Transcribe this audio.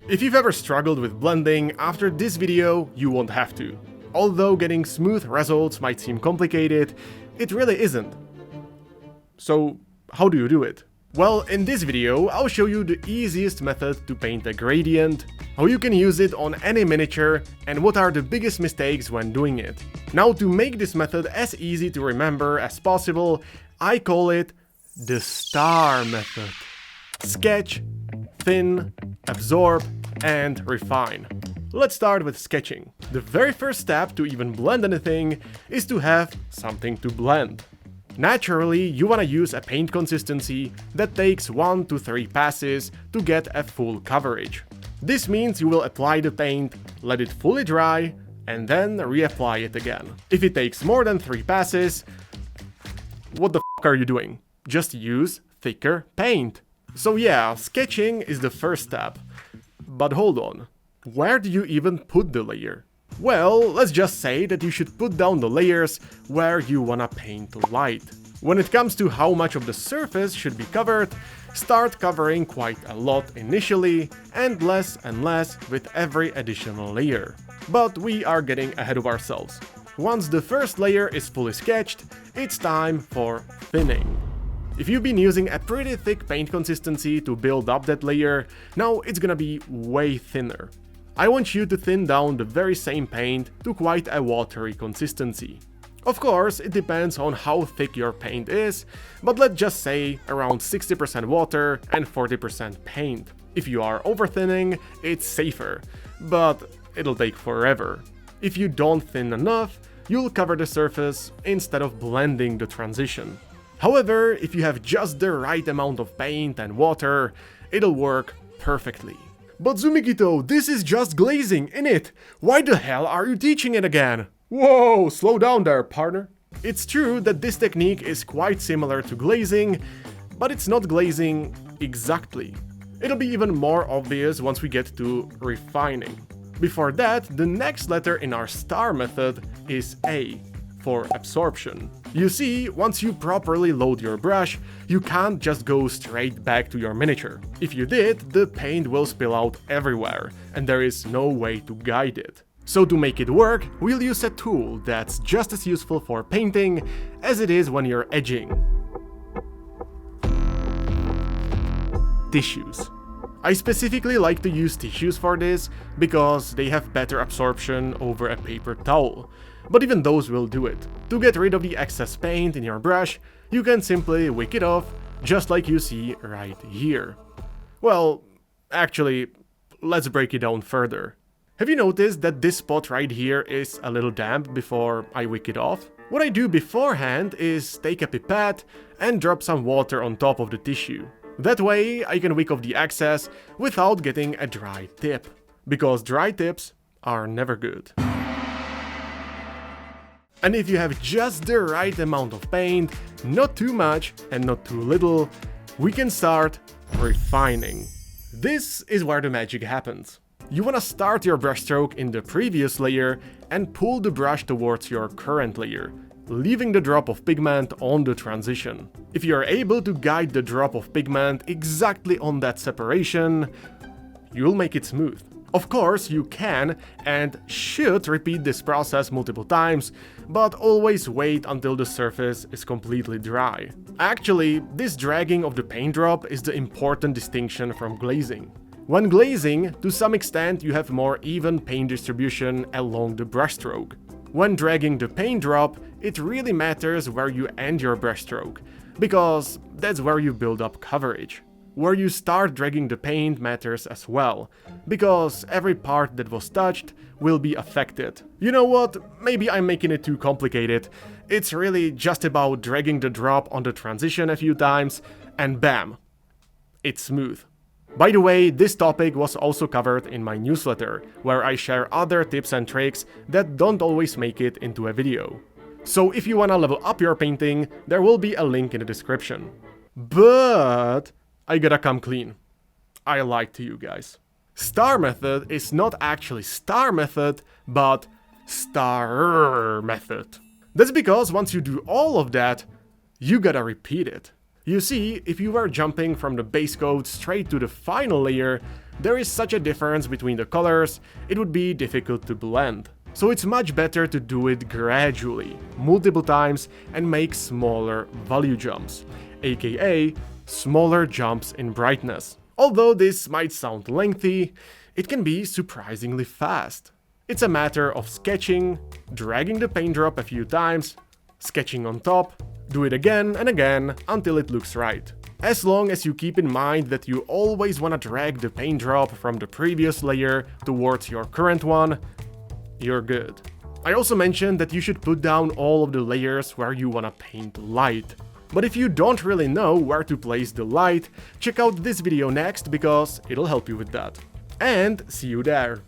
If you've ever struggled with blending, after this video you won't have to. Although getting smooth results might seem complicated, it really isn't. So how do you do it? Well, in this video I'll show you the easiest method to paint a gradient, how you can use it on any miniature, and what are the biggest mistakes when doing it. Now, to make this method as easy to remember as possible, I call it the STAR method. Sketch, thin, absorb, and refine. Let's start with sketching. The very first step to even blend anything is to have something to blend. Naturally, you want to use a paint consistency that takes 1 to 3 passes to get a full coverage. This means you will apply the paint, let it fully dry, and then reapply it again. If it takes more than 3 passes, what the f are you doing? Just use thicker paint. So yeah, sketching is the first step. But hold on, where do you even put the layer? Well, let's just say that you should put down the layers where you wanna paint light. When it comes to how much of the surface should be covered, start covering quite a lot initially and less with every additional layer. But we are getting ahead of ourselves. Once the first layer is fully sketched, it's time for thinning. If you've been using a pretty thick paint consistency to build up that layer, now it's gonna be way thinner. I want you to thin down the very same paint to quite a watery consistency. Of course, it depends on how thick your paint is, but let's just say around 60% water and 40% paint. If you are over-thinning, it's safer, but it'll take forever. If you don't thin enough, you'll cover the surface instead of blending the transition. However, if you have just the right amount of paint and water, it'll work perfectly. But Zumikito, this is just glazing, innit? Why the hell are you teaching it again? Whoa, slow down there, partner. It's true that this technique is quite similar to glazing, but it's not glazing exactly. It'll be even more obvious once we get to refining. Before that, the next letter in our STAR method is A, for absorption. You see, once you properly load your brush, you can't just go straight back to your miniature. If you did, the paint will spill out everywhere, and there is no way to guide it. So to make it work, we'll use a tool that's just as useful for painting as it is when you're edging. Tissues. I specifically like to use tissues for this because they have better absorption over a paper towel. But even those will do it. To get rid of the excess paint in your brush, you can simply wick it off, just like you see right here. Well, actually, let's break it down further. Have you noticed that this spot right here is a little damp before I wick it off? What I do beforehand is take a pipette and drop some water on top of the tissue. That way I can wick off the excess without getting a dry tip. Because dry tips are never good. And if you have just the right amount of paint, not too much and not too little, we can start refining. This is where the magic happens. You want to start your brushstroke in the previous layer and pull the brush towards your current layer, leaving the drop of pigment on the transition. If you are able to guide the drop of pigment exactly on that separation, you'll make it smooth. Of course, you can and should repeat this process multiple times, but always wait until the surface is completely dry. Actually, this dragging of the paint drop is the important distinction from glazing. When glazing, to some extent you have more even paint distribution along the brushstroke. When dragging the paint drop, it really matters where you end your brushstroke, because that's where you build up coverage. Where you start dragging the paint matters as well, because every part that was touched will be affected. You know what, maybe I'm making it too complicated. It's really just about dragging the drop on the transition a few times, and bam, it's smooth. By the way, this topic was also covered in my newsletter, where I share other tips and tricks that don't always make it into a video. So if you wanna level up your painting, there will be a link in the description. But I gotta come clean. I lied to you guys. STAR method is not actually STAR method, but STAR method. That's because once you do all of that, you gotta repeat it. You see, if you were jumping from the base coat straight to the final layer, there is such a difference between the colors, it would be difficult to blend. So it's much better to do it gradually, multiple times, and make smaller value jumps, aka smaller jumps in brightness. Although this might sound lengthy, it can be surprisingly fast. It's a matter of sketching, dragging the paint drop a few times, sketching on top, do it again and again until it looks right. As long as you keep in mind that you always want to drag the paint drop from the previous layer towards your current one, you're good. I also mentioned that you should put down all of the layers where you want to paint light. But if you don't really know where to place the light, check out this video next because it'll help you with that. And see you there!